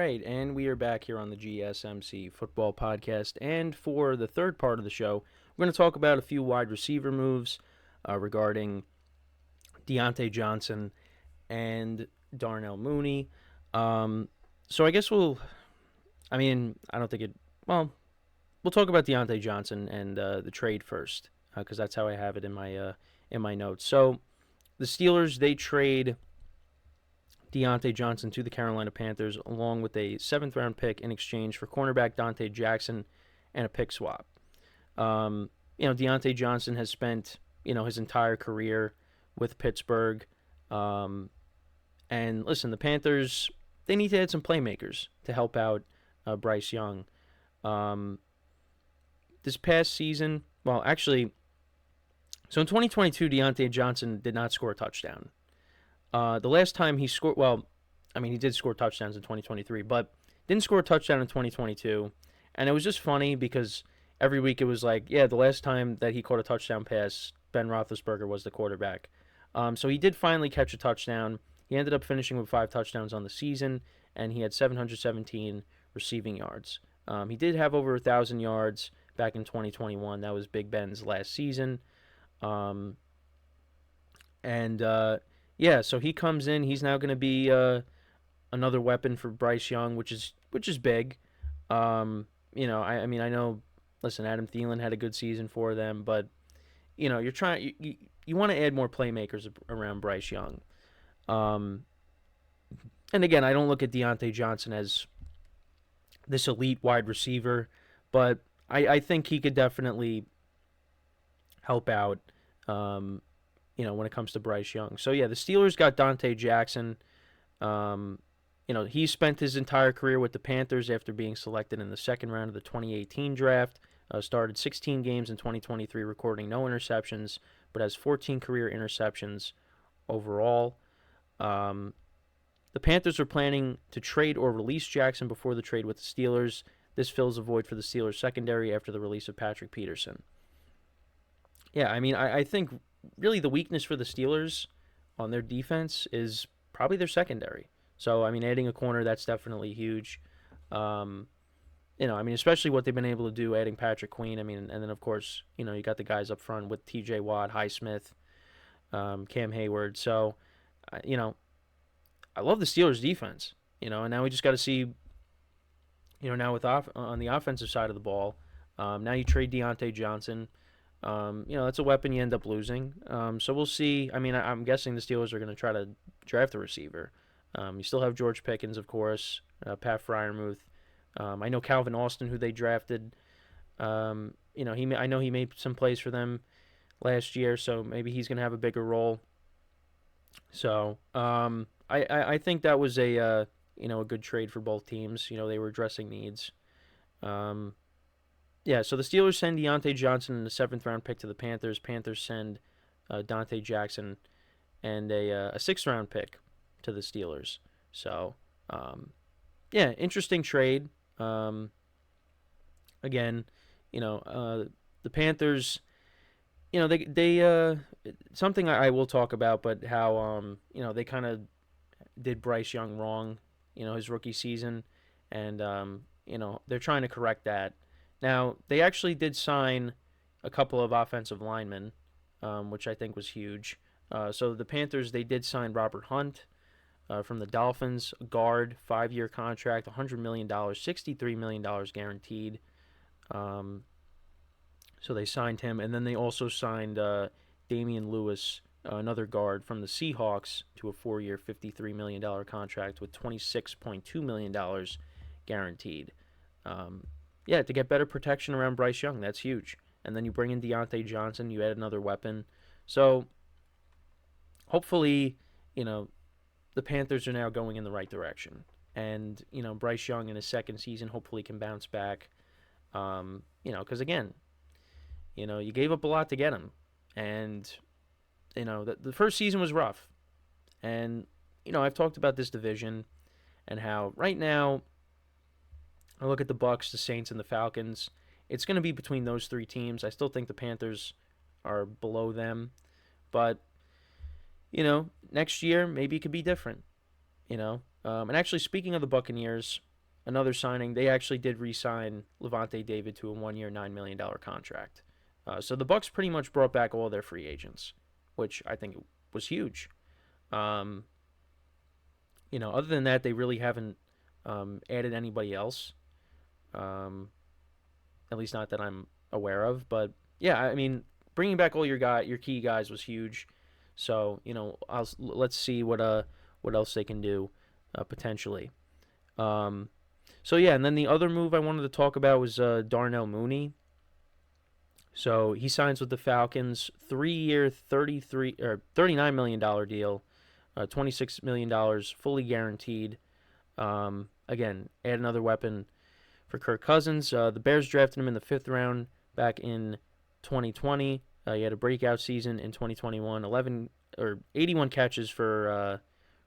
right, and we are back here on the GSMC Football Podcast. And for the third part of the show, we're going to talk about a few wide receiver moves regarding Diontae Johnson and Darnell Mooney. So I guess I don't think we'll talk about Diontae Johnson and the trade first, because that's how I have it in my notes. So the Steelers, they trade Diontae Johnson to the Carolina Panthers, along with a 7th-round pick in exchange for cornerback Donte Jackson and a pick swap. Diontae Johnson has spent, his entire career with Pittsburgh. And listen, the Panthers, they need to add some playmakers to help out Bryce Young. This past season, so in 2022, Diontae Johnson did not score a touchdown. The last time he scored, he did score touchdowns in 2023, but didn't score a touchdown in 2022. And it was just funny because every week it was like, the last time that he caught a touchdown pass, Ben Roethlisberger was the quarterback. So he did finally catch a touchdown. He ended up finishing with 5 touchdowns on the season, and he had 717 receiving yards. He did have over 1,000 yards back in 2021. That was Big Ben's last season. So he comes in. He's now going to be another weapon for Bryce Young, which is big. I know. Listen, Adam Thielen had a good season for them, but you're trying. You want to add more playmakers around Bryce Young. And again, I don't look at Diontae Johnson as this elite wide receiver, but I think he could definitely help out. When it comes to Bryce Young. So, the Steelers got Donte Jackson. He spent his entire career with the Panthers after being selected in the second round of the 2018 draft. Started 16 games in 2023, recording no interceptions, but has 14 career interceptions overall. The Panthers are planning to trade or release Jackson before the trade with the Steelers. This fills a void for the Steelers secondary after the release of Patrick Peterson. I think really the weakness for the Steelers on their defense is probably their secondary. So, adding a corner, that's definitely huge. Especially what they've been able to do, adding Patrick Queen. And then, of course, you got the guys up front with TJ Watt, Highsmith, Cam Hayward. So, I love the Steelers' defense, and now we just got to see, now on the offensive side of the ball, now you trade Diontae Johnson. That's a weapon you end up losing. So we'll see. I'm guessing the Steelers are going to try to draft a receiver. You still have George Pickens, of course, Pat Freiermuth. I know Calvin Austin, who they drafted. I know he made some plays for them last year, so maybe he's going to have a bigger role. So I think that was a good trade for both teams. They were addressing needs. So the Steelers send Diontae Johnson and a 7th-round pick to the Panthers. Panthers send Donte Jackson and a 6th-round pick to the Steelers. So, interesting trade. Again, the Panthers, they something I will talk about, but how, they kind of did Bryce Young wrong, his rookie season, and, they're trying to correct that. Now, they actually did sign a couple of offensive linemen, which I think was huge. So the Panthers, they did sign Robert Hunt from the Dolphins, a guard, 5-year contract, $100 million, $63 million guaranteed. So they signed him, and then they also signed Damian Lewis, another guard from the Seahawks, to a 4-year, $53 million contract with $26.2 million guaranteed. To get better protection around Bryce Young, that's huge. And then you bring in Diontae Johnson, you add another weapon. So hopefully, the Panthers are now going in the right direction. And, Bryce Young in his second season hopefully can bounce back. Because again, you gave up a lot to get him. And, the first season was rough. And, I've talked about this division and how right now, I look at the Bucs, the Saints, and the Falcons. It's going to be between those 3 teams. I still think the Panthers are below them. But, next year, maybe it could be different. And actually, speaking of the Buccaneers, another signing. They actually did re-sign Levante David to a 1-year, $9 million contract. So the Bucks pretty much brought back all their free agents, which I think was huge. Other than that, they really haven't added anybody else. At least not that I'm aware of. But yeah, I mean, bringing back all your key guys was huge. So let's see what else they can do potentially. So yeah, and then the other move I wanted to talk about was Darnell Mooney. So he signs with the Falcons, 3-year, $39 million deal, $26 million fully guaranteed. Again, add another weapon for Kirk Cousins. The Bears drafted him in the 5th round back in 2020. He had a breakout season in 2021, 81 catches for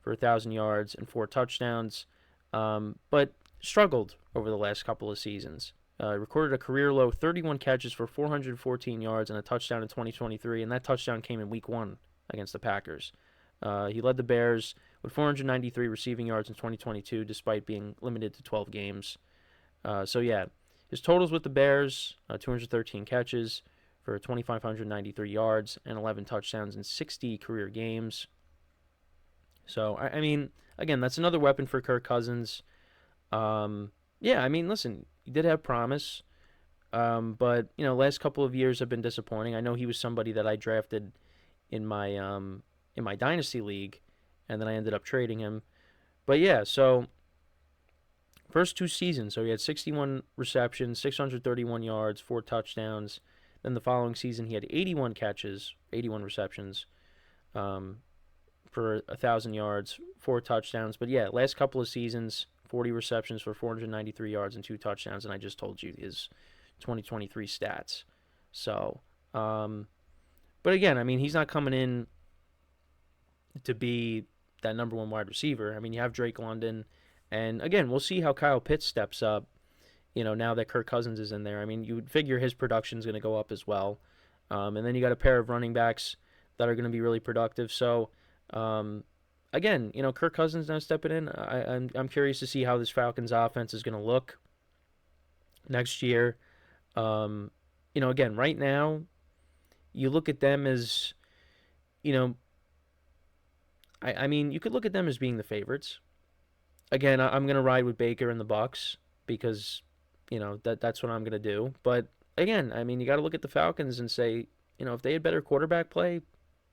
1,000 yards and 4 touchdowns, but struggled over the last couple of seasons. Recorded a career-low 31 catches for 414 yards and a touchdown in 2023, and that touchdown came in Week 1 against the Packers. He led the Bears with 493 receiving yards in 2022, despite being limited to 12 games. So yeah, his totals with the Bears, 213 catches for 2,593 yards and 11 touchdowns in 60 career games. So, I mean, again, that's another weapon for Kirk Cousins. Yeah, I mean, listen, he did have promise, but, last couple of years have been disappointing. I know he was somebody that I drafted in my Dynasty League, and then I ended up trading him. But yeah, so first 2 seasons, so he had 61 receptions, 631 yards, 4 touchdowns. Then the following season, he had 81 catches, 81 receptions, for 1,000 yards, 4 touchdowns. But yeah, last couple of seasons, 40 receptions for 493 yards and 2 touchdowns. And I just told you his 2023 stats. So, but again, I mean, he's not coming in to be that number 1 wide receiver. I mean, you have Drake London. And again, we'll see how Kyle Pitts steps up, now that Kirk Cousins is in there. I mean, you would figure his production is going to go up as well. And then you got a pair of running backs that are going to be really productive. So, again, Kirk Cousins now stepping in. I'm curious to see how this Falcons offense is going to look next year. Again, right now, you look at them as, I mean, you could look at them as being the favorites. Again, I'm going to ride with Baker and the Bucks because, that's what I'm going to do. But again, I mean, you got to look at the Falcons and say, if they had better quarterback play,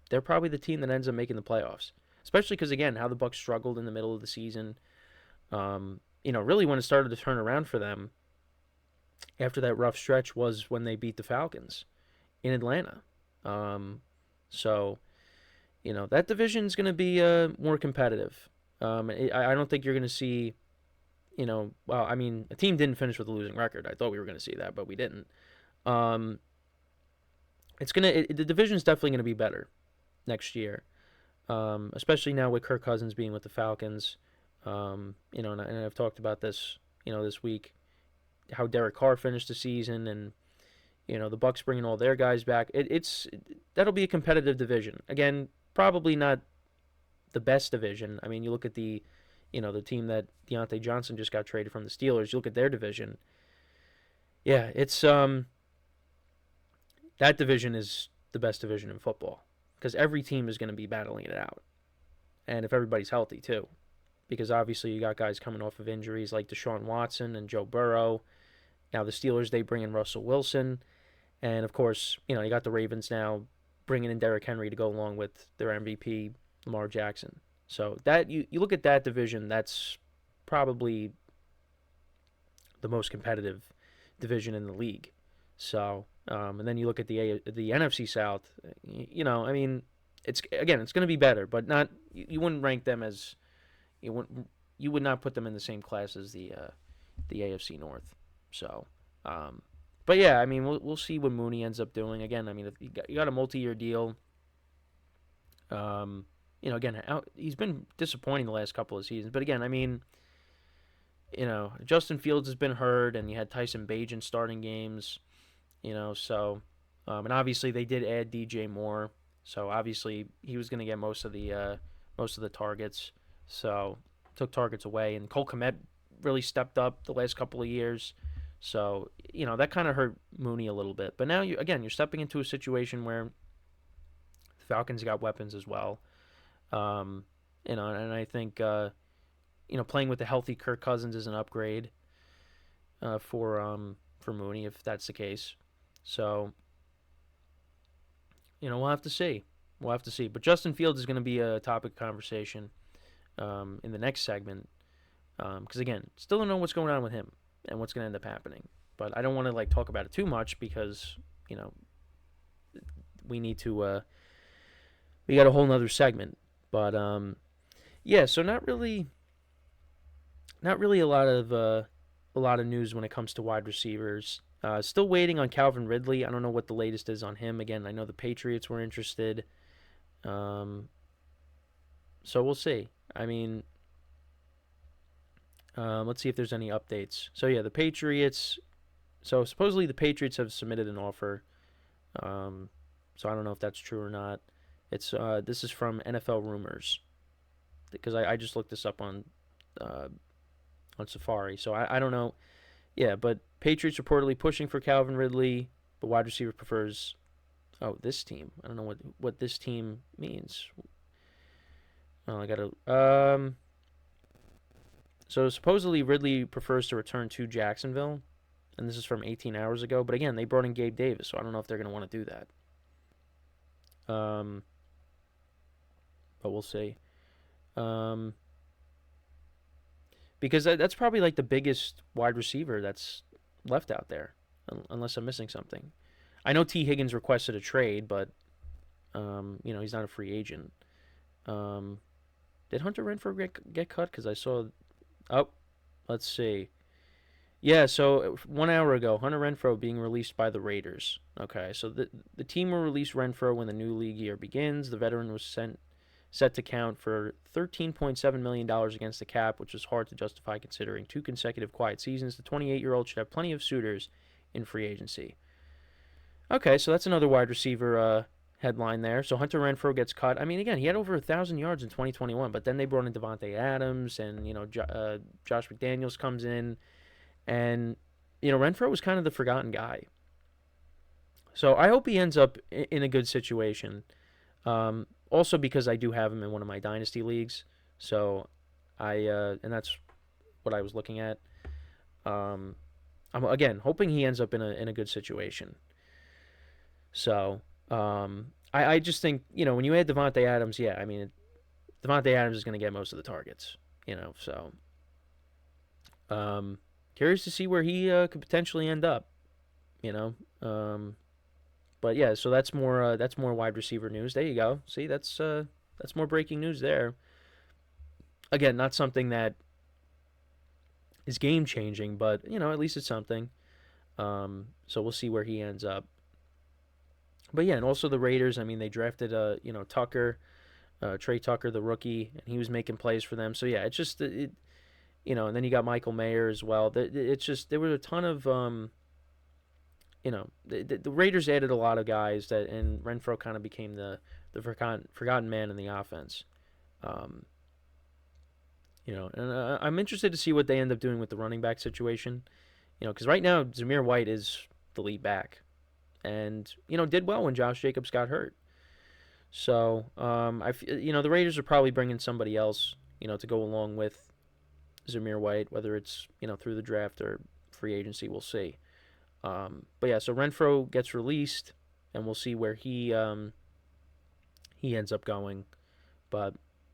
they're probably the team that ends up making the playoffs. Especially because, again, how the Bucks struggled in the middle of the season. Really when it started to turn around for them after that rough stretch was when they beat the Falcons in Atlanta. So, that division is going to be more competitive. I don't think you're going to see, a team didn't finish with a losing record. I thought we were going to see that, but we didn't. The division is definitely going to be better next year, especially now with Kirk Cousins being with the Falcons. And I've talked about this, this week, how Derek Carr finished the season, and the Bucks bringing all their guys back. That'll be a competitive division. Again, probably not the best division. I mean, you look at the team that Diontae Johnson just got traded from the Steelers. You look at their division. Yeah, it's that division is the best division in football because every team is going to be battling it out, and if everybody's healthy too, because obviously you got guys coming off of injuries like Deshaun Watson and Joe Burrow. Now the Steelers, they bring in Russell Wilson, and of course you got the Ravens now bringing in Derrick Henry to go along with their MVP Lamar Jackson. So that you look at that division, that's probably the most competitive division in the league. So, and then you look at the NFC South. I mean, it's going to be better, but not. You wouldn't rank them as you would not put them in the same class as the AFC North. So, but yeah, I mean, we'll see what Mooney ends up doing. Again, I mean, if you got a multi-year deal. Again, he's been disappointing the last couple of seasons. But again, I mean, Justin Fields has been hurt, and you had Tyson Bagent starting games. So, and obviously they did add DJ Moore, so obviously he was going to get most of the targets. So took targets away, and Cole Kmet really stepped up the last couple of years. So, that kind of hurt Mooney a little bit. But now, you're stepping into a situation where the Falcons got weapons as well. And I think, playing with a healthy Kirk Cousins is an upgrade for Mooney, if that's the case. So, we'll have to see. We'll have to see. But Justin Fields is going to be a topic of conversation in the next segment. Because, again, still don't know what's going on with him and what's going to end up happening. But I don't want to, talk about it too much because, we need to... we got a whole nother segment. But, so not really a lot of news when it comes to wide receivers. Still waiting on Calvin Ridley. I don't know what the latest is on him. Again, I know the Patriots were interested. So we'll see. I mean, let's see if there's any updates. So yeah, the Patriots. So supposedly the Patriots have submitted an offer. So I don't know if that's true or not. It's this is from NFL Rumors, because I just looked this up on Safari. So I don't know. Yeah, but Patriots reportedly pushing for Calvin Ridley, but wide receiver prefers. Oh, this team. I don't know what this team means. Oh, I gotta. So supposedly Ridley prefers to return to Jacksonville, and this is from 18 hours ago. But again, they brought in Gabe Davis, so I don't know if they're gonna want to do that. But we'll see. Because that's probably the biggest wide receiver that's left out there, unless I'm missing something. I know T. Higgins requested a trade, but he's not a free agent. Did Hunter Renfrow get cut? Because I saw. Oh, let's see. Yeah, so 1 hour ago, Hunter Renfrow being released by the Raiders. Okay, so the team will release Renfrow when the new league year begins. The veteran was set to count for $13.7 million against the cap, which is hard to justify considering 2 consecutive quiet seasons. The 28-year-old should have plenty of suitors in free agency. Okay, so that's another wide receiver headline there. So Hunter Renfrow gets cut. I mean, again, he had over 1,000 yards in 2021, but then they brought in Devontae Adams, and, Josh McDaniels comes in. And, Renfrow was kind of the forgotten guy. So I hope he ends up in a good situation. Also because I do have him in one of my dynasty leagues. So and that's what I was looking at. I'm, again, hoping he ends up in a good situation. So I just think, when you add Devontae Adams, Devontae Adams is going to get most of the targets, so. Curious to see where he could potentially end up, But yeah, so that's more wide receiver news. There you go. See, that's more breaking news there. Again, not something that is game changing, but at least it's something. So we'll see where he ends up. But yeah, and also the Raiders. I mean, they drafted Tucker, Trey Tucker, the rookie, and he was making plays for them. So yeah, it's just and then you got Michael Mayer as well. It's just there were a ton of the Raiders added a lot of guys and Renfrow kind of became the forgotten man in the offense. And I'm interested to see what they end up doing with the running back situation. Because right now Zamir White is the lead back, and did well when Josh Jacobs got hurt. So the Raiders are probably bringing somebody else to go along with Zamir White, whether it's through the draft or free agency, we'll see. But yeah, so Renfrow gets released, and we'll see where he ends up going. But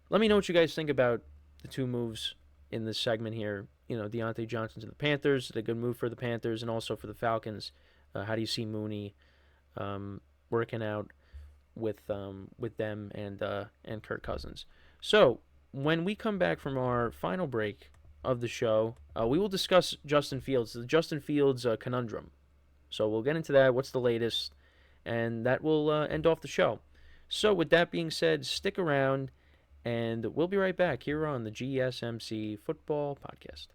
let me know what you guys think about the 2 moves in this segment here. Diontae Johnson to the Panthers, a good move for the Panthers, and also for the Falcons. How do you see Mooney working out with them and Kirk Cousins? So when we come back from our final break of the show, we will discuss Justin Fields, the Justin Fields conundrum. So we'll get into that, what's the latest, and that will end off the show. So with that being said, stick around, and we'll be right back here on the GSMC Football Podcast.